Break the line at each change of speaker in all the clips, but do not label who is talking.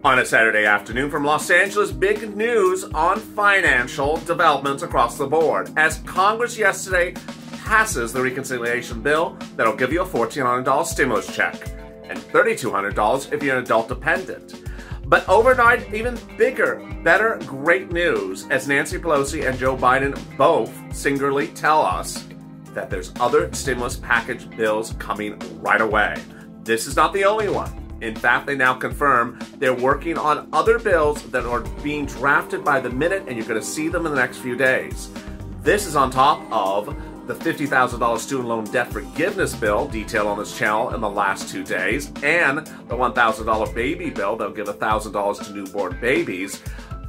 On a Saturday afternoon from Los Angeles, big news on financial developments across the board as Congress yesterday passes the reconciliation bill that'll give you a $1,400 stimulus check and $3,200 if you're an adult dependent. But overnight, even bigger, better, great news as Nancy Pelosi and Joe Biden both singularly tell us that there's other stimulus package bills coming right away. This is not the only one. In fact, they now confirm they're working on other bills that are being drafted by the minute, and you're going to see them in the next few days. This is on top of the $50,000 student loan debt forgiveness bill detailed on this channel in the last 2 days, and the $1,000 baby bill that'll give $1,000 to newborn babies.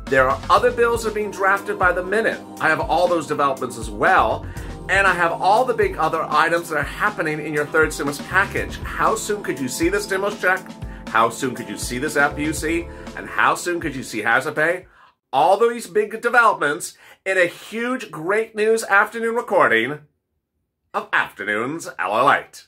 There are other bills that are being drafted by the minute. I have all those developments as well. And I have all the big other items that are happening in your third stimulus package. How soon could you see the stimulus check? How soon could you see this FUC? And how soon could you see hazard pay? All these big developments in a huge, great news afternoon recording of Afternoons LALATE.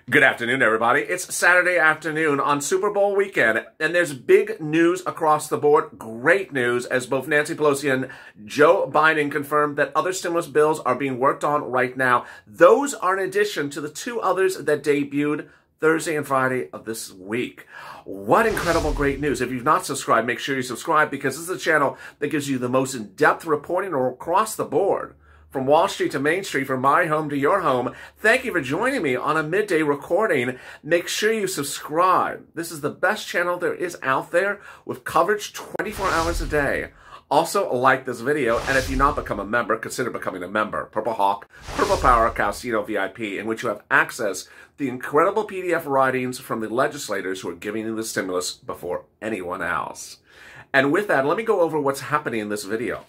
Good afternoon, everybody. It's Saturday afternoon on Super Bowl weekend, and there's big news across the board. Great news, as both Nancy Pelosi and Joe Biden confirmed that other stimulus bills are being worked on right now. Those are in addition to the two others that debuted Thursday and Friday of this week. What incredible great news. If you've not subscribed, make sure you subscribe, because this is a channel that gives you the most in-depth reporting across the board. From Wall Street to Main Street, from my home to your home. Thank you for joining me on a midday recording. Make sure you subscribe. This is the best channel there is out there with coverage 24 hours a day. Also, like this video, and if you've not become a member, consider becoming a member. Purple Hawk, Purple Power, Casino VIP, in which you have access to the incredible PDF writings from the legislators who are giving you the stimulus before anyone else. And with that, let me go over what's happening in this video.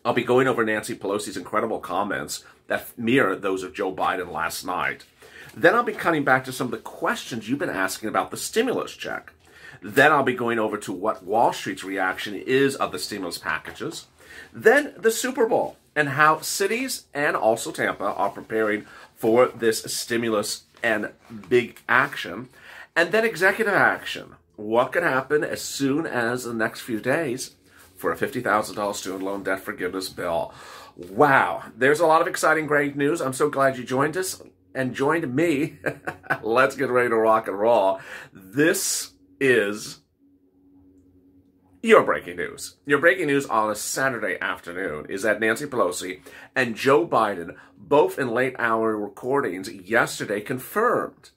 I'll be going over Nancy Pelosi's incredible comments that mirror those of Joe Biden last night. Then I'll be cutting back to some of the questions you've been asking about the stimulus check. Then I'll be going over to what Wall Street's reaction is of the stimulus packages. Then the Super Bowl and how cities and also Tampa are preparing for this stimulus and big action. And then executive action. What could happen as soon as the next few days for a $50,000 student loan debt forgiveness bill. Wow, there's a lot of exciting, great news. I'm so glad you joined us and joined me. Let's get ready to rock and roll. This is your breaking news. Your breaking news on a Saturday afternoon is that Nancy Pelosi and Joe Biden, both in late hour recordings yesterday, confirmed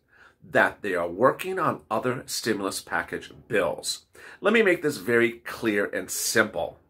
that they are working on other stimulus package bills. Let me make this very clear and simple.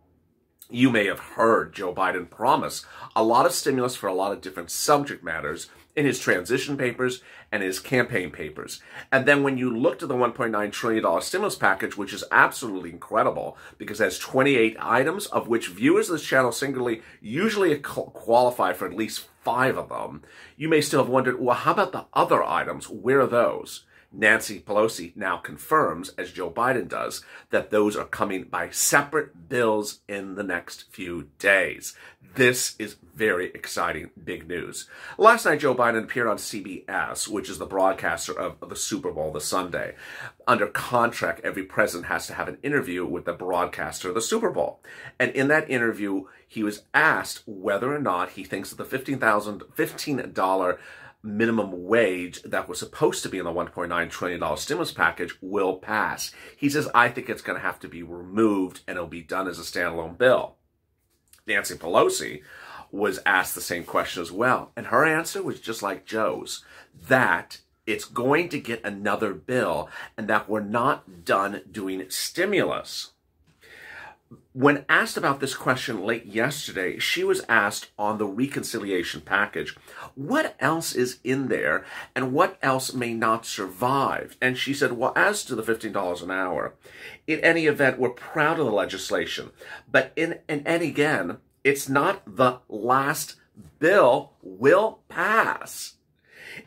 You may have heard Joe Biden promise a lot of stimulus for a lot of different subject matters in his transition papers and his campaign papers. And then when you look to the $1.9 trillion stimulus package, which is absolutely incredible because it has 28 items, of which viewers of this channel singularly usually qualify for at least 5 of them, you may still have wondered, well, how about the other items? Where are those? Nancy Pelosi now confirms, as Joe Biden does, that those are coming by separate bills in the next few days. This is very exciting, big news. Last night, Joe Biden appeared on CBS, which is the broadcaster of the Super Bowl, the Sunday. Under contract, every president has to have an interview with the broadcaster of the Super Bowl. And in that interview, he was asked whether or not he thinks that the $15 minimum wage that was supposed to be in the $1.9 trillion stimulus package will pass. He says, I think it's going to have to be removed and it'll be done as a standalone bill. Nancy Pelosi was asked the same question as well. And her answer was just like Joe's, that it's going to get another bill and that we're not done doing stimulus. When asked about this question late yesterday, she was asked on the reconciliation package, what else is in there and what else may not survive? And she said, well, as to the $15 an hour, in any event, we're proud of the legislation. But and again, it's not the last bill will pass.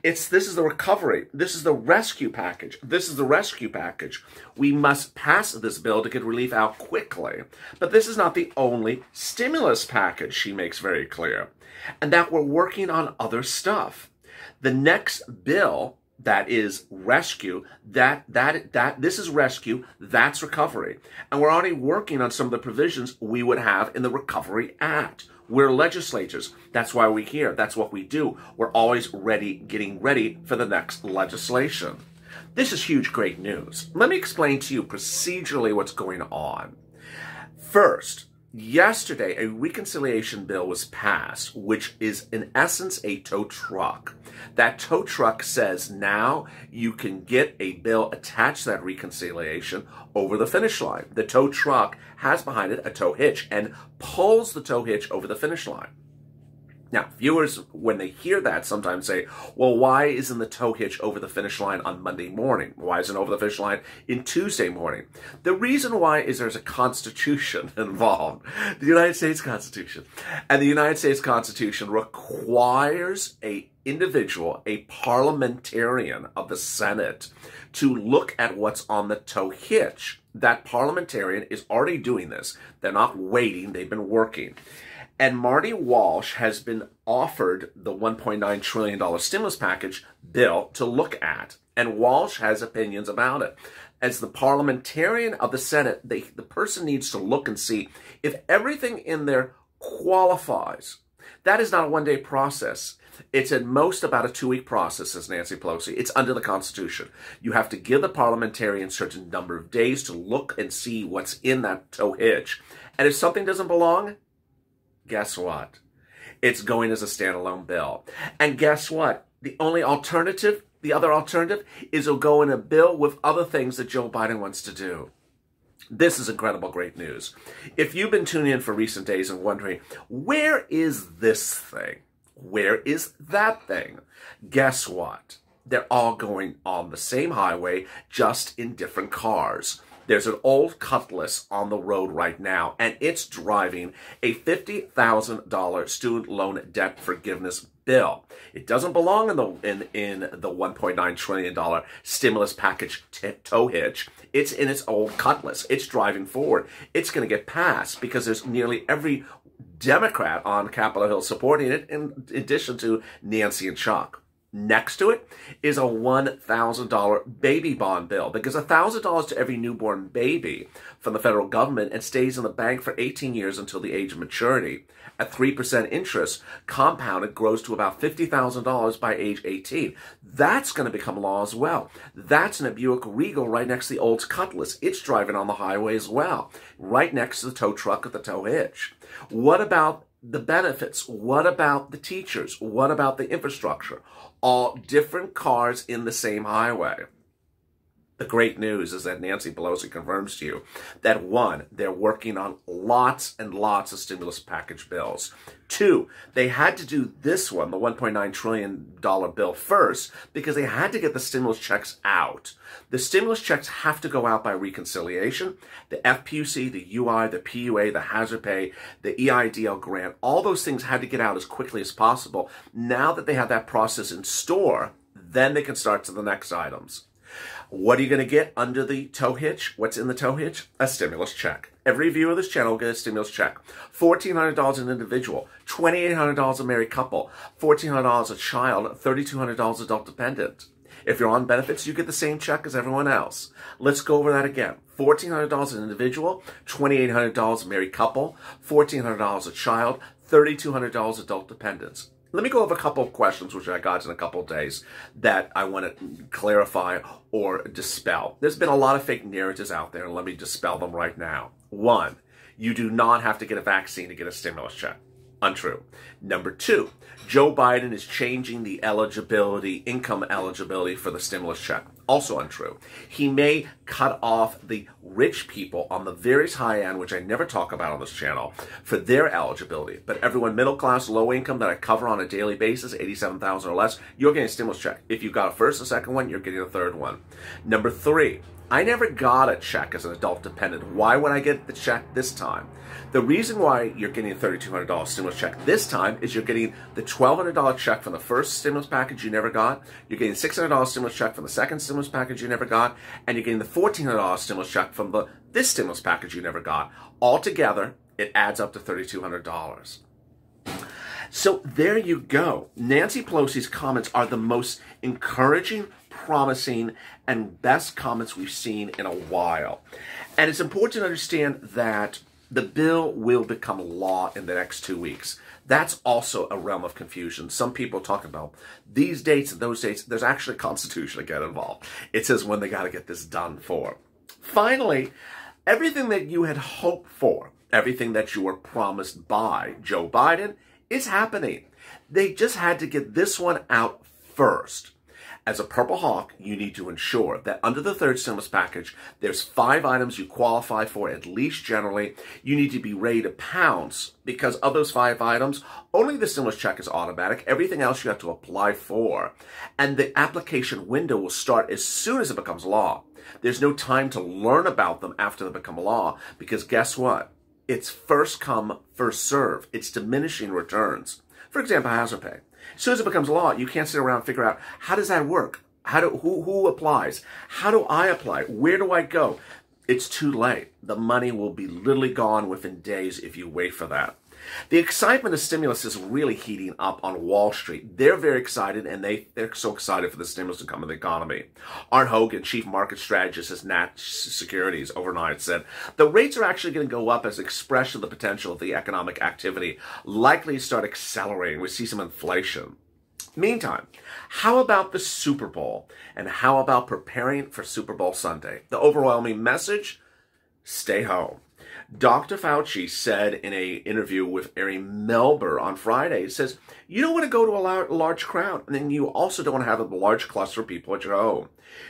This is the recovery. This is the rescue package. This is the rescue package. We must pass this bill to get relief out quickly. But this is not the only stimulus package, she makes very clear. And that we're working on other stuff. The next bill that is rescue, this is rescue, that's recovery. And we're already working on some of the provisions we would have in the Recovery Act. We're legislators. That's why we're here. That's what we do. We're always ready, getting ready for the next legislation. This is huge, great news. Let me explain to you procedurally what's going on. First, yesterday, a reconciliation bill was passed, which is in essence a tow truck. That tow truck says now you can get a bill attached to that reconciliation over the finish line. The tow truck has behind it a tow hitch and pulls the tow hitch over the finish line. Now, viewers, when they hear that, sometimes say, well, why isn't the tow hitch over the finish line on Monday morning? Why isn't it over the finish line in Tuesday morning? The reason why is there's a Constitution involved, the United States Constitution. And the United States Constitution requires an individual, a parliamentarian of the Senate, to look at what's on the tow hitch. That parliamentarian is already doing this. They're not waiting. They've been working. And Marty Walsh has been offered the $1.9 trillion stimulus package bill to look at. And Walsh has opinions about it. As the parliamentarian of the Senate, the person needs to look and see if everything in there qualifies. That is not a one-day process. It's at most about a 2-week process, says Nancy Pelosi. It's under the Constitution. You have to give the parliamentarian a certain number of days to look and see what's in that tow hitch. And if something doesn't belong, guess what? It's going as a standalone bill. And guess what? The other alternative is it'll go in a bill with other things that Joe Biden wants to do. This is incredible, great news. If you've been tuning in for recent days and wondering, where is this thing? Where is that thing? Guess what? They're all going on the same highway, just in different cars. There's an old Cutlass on the road right now, and it's driving a $50,000 student loan debt forgiveness bill. It doesn't belong in the $1.9 trillion stimulus package tow hitch. It's in its old Cutlass. It's driving forward. It's going to get passed because there's nearly every Democrat on Capitol Hill supporting it, in addition to Nancy and Chuck. Next to it is a $1,000 baby bond bill that gives $1,000 to every newborn baby from the federal government and stays in the bank for 18 years until the age of maturity. At 3% interest, compounded, grows to about $50,000 by age 18. That's going to become law as well. That's in a Buick Regal right next to the old Cutlass. It's driving on the highway as well, right next to the tow truck with the tow hitch. What about the benefits? What about the teachers? What about the infrastructure? All different cars in the same highway. The great news is that Nancy Pelosi confirms to you that 1, they're working on lots and lots of stimulus package bills. 2, they had to do this one, the $1.9 trillion bill first, because they had to get the stimulus checks out. The stimulus checks have to go out by reconciliation. The FPUC, the UI, the PUA, the hazard pay, the EIDL grant, all those things had to get out as quickly as possible. Now that they have that process in store, then they can start to the next items. What are you going to get under the tow hitch? What's in the tow hitch? A stimulus check. Every viewer of this channel will get a stimulus check. $1,400 an individual, $2,800 a married couple, $1,400 a child, $3,200 adult dependent. If you're on benefits, you get the same check as everyone else. Let's go over that again. $1,400 an individual, $2,800 a married couple, $1,400 a child, $3,200 adult dependents. Let me go over a couple of questions which I got in a couple of days that I want to clarify or dispel. There's been a lot of fake narratives out there, and let me dispel them right now. 1, you do not have to get a vaccine to get a stimulus check. Untrue. Number 2, Joe Biden is changing the eligibility, income eligibility for the stimulus check. Also untrue. He may cut off the rich people on the very high end, which I never talk about on this channel, for their eligibility. But everyone middle class, low income that I cover on a daily basis, $87,000 or less, you're getting a stimulus check. If you got a first and second one, you're getting a third one. Number 3, I never got a check as an adult dependent. Why would I get the check this time? The reason why you're getting a $3,200 stimulus check this time is you're getting the $1,200 check from the first stimulus package you never got, you're getting a $600 stimulus check from the second stimulus package you never got, and you're getting the $1,400 stimulus check from this stimulus package you never got. Altogether, it adds up to $3,200. So there you go. Nancy Pelosi's comments are the most encouraging, promising, and best comments we've seen in a while. And it's important to understand that the bill will become law in the next 2 weeks. That's also a realm of confusion. Some people talk about these dates and those dates. There's actually a constitution to get involved. It says when they got to get this done for. Finally, everything that you had hoped for, everything that you were promised by Joe Biden is happening. They just had to get this one out first. As a Purple Hawk, you need to ensure that under the third stimulus package, there's 5 items you qualify for, at least generally. You need to be ready to pounce because of those 5 items, only the stimulus check is automatic. Everything else you have to apply for. And the application window will start as soon as it becomes law. There's no time to learn about them after they become law because guess what? It's first come, first serve. It's diminishing returns. For example, hazard pay. As soon as it becomes law, you can't sit around and figure out, how does that work? Who applies? How do I apply? Where do I go? It's too late. The money will be literally gone within days if you wait for that. The excitement of stimulus is really heating up on Wall Street. They're very excited, and they're so excited for the stimulus to come in the economy. Arne Hogan, chief market strategist at Nat Securities, overnight said, the rates are actually going to go up as an expression of the potential of the economic activity, likely to start accelerating. We see some inflation. Meantime, how about the Super Bowl? And how about preparing for Super Bowl Sunday? The overwhelming message, stay home. Dr. Fauci said in an interview with Ari Melber on Friday, he says, you don't want to go to a large crowd, and then you also don't want to have a large cluster of people at your home.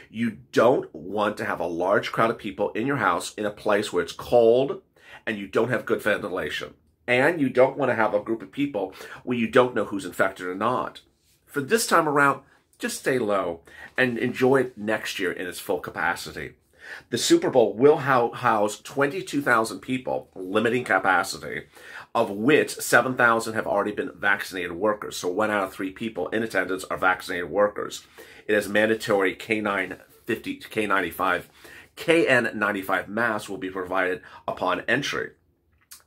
You don't want to have a large crowd of people in your house in a place where it's cold and you don't have good ventilation. And you don't want to have a group of people where you don't know who's infected or not. For this time around, just stay low and enjoy it next year in its full capacity. The Super Bowl will house 22,000 people, limiting capacity, of which 7,000 have already been vaccinated workers. So 1 out of 3 people in attendance are vaccinated workers. It has mandatory KN95 masks will be provided upon entry.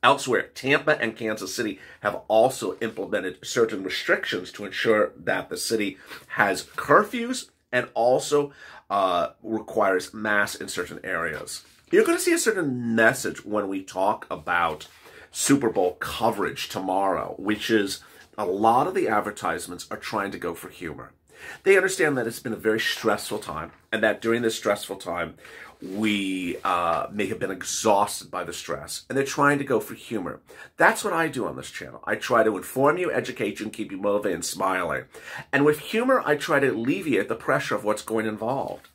Elsewhere, Tampa and Kansas City have also implemented certain restrictions to ensure that the city has curfews and also requires masks in certain areas. You're going to see a certain message when we talk about Super Bowl coverage tomorrow, which is a lot of the advertisements are trying to go for humor. They understand that it's been a very stressful time, and that during this stressful time, we may have been exhausted by the stress, and they're trying to go for humor. That's what I do on this channel. I try to inform you, educate you, and keep you motivated and smiling. And with humor, I try to alleviate the pressure of what's going involved.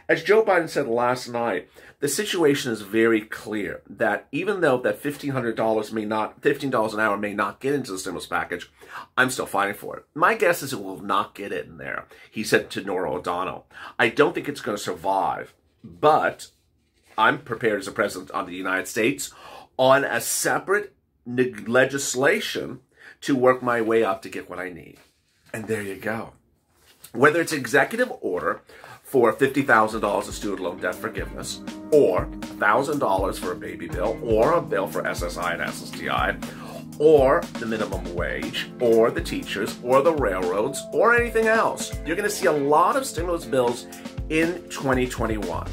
As Joe Biden said last night, the situation is very clear that even though that $15 an hour may not get into the stimulus package, I'm still fighting for it. My guess is it will not get it in there, he said to Norah O'Donnell. I don't think it's going to survive. But I'm prepared as a president of the United States on a separate legislation to work my way up to get what I need. And there you go. Whether it's executive order for $50,000 of student loan debt forgiveness, or $1,000 for a baby bill, or a bill for SSI and SSDI, or the minimum wage, or the teachers, or the railroads, or anything else, you're going to see a lot of stimulus bills in 2021.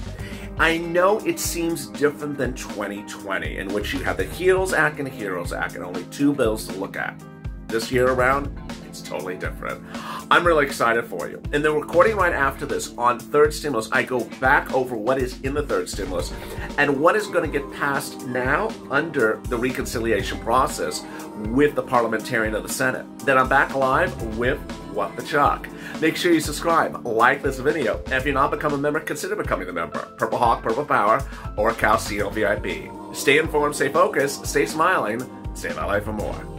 I know it seems different than 2020, in which you have the HEROES Act and the HEROES Act, and only 2 bills to look at. This year around, it's totally different. I'm really excited for you. In the recording right after this on third stimulus, I go back over what is in the third stimulus and what is going to get passed now under the reconciliation process with the parliamentarian of the Senate. Then I'm back live with What the Chuck. Make sure you subscribe, like this video, and if you're not become a member, consider becoming a member. Purple Hawk, Purple Power, or Cal CO VIP. Stay informed, stay focused, stay smiling, stay in LA for more.